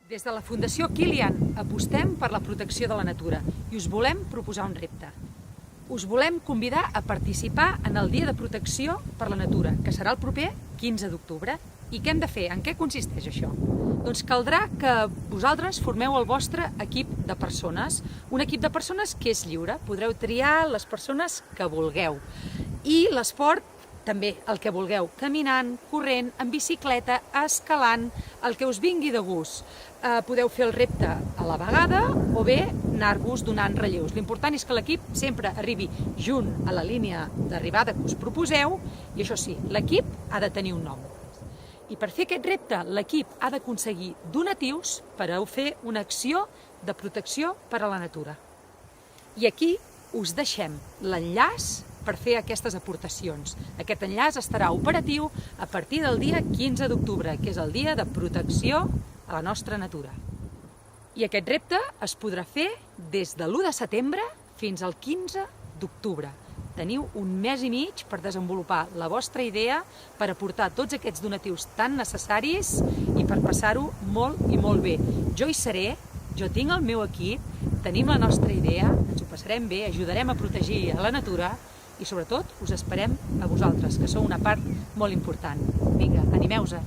Des de la Fundació Kilian apostem per la protecció de la natura i us volem proposar un repte. Us volem convidar a participar en el Dia de Protecció per la Natura, que serà el proper 15 d'octubre. I què hem de fer? En què consisteix això? Doncs caldrà que vosaltres formeu el vostre equip de persones, un equip de persones que és lliure, podreu triar les persones que vulgueu. I l'esport també, el que vulgueu, caminant, corrent, en bicicleta, escalant, el que us vingui de gust. Podeu fer el repte a la vegada o bé anar-vos donant relleus. L'important és que l'equip sempre arribi junt a la línia d'arribada que us proposeu i això sí, l'equip ha de tenir un nom. I per fer aquest repte, l'equip ha d'aconseguir donatius per a fer una acció de protecció per a la natura. I aquí us deixem l'enllaç per fer aquestes aportacions. Aquest enllaç estarà operatiu a partir del dia 15 d'octubre, que és el dia de protecció a la nostra natura. I aquest repte es podrà fer des de l'1 de setembre fins al 15 d'octubre. Teniu un mes i mig per desenvolupar la vostra idea, per aportar tots aquests donatius tan necessaris i per passar-ho molt i molt bé. Jo hi seré, jo tinc el meu equip, tenim la nostra idea, ens ho passarem bé, ajudarem a protegir la natura i sobretot us esperem a vosaltres, que sou una part molt important. Vinga, animeu-vos!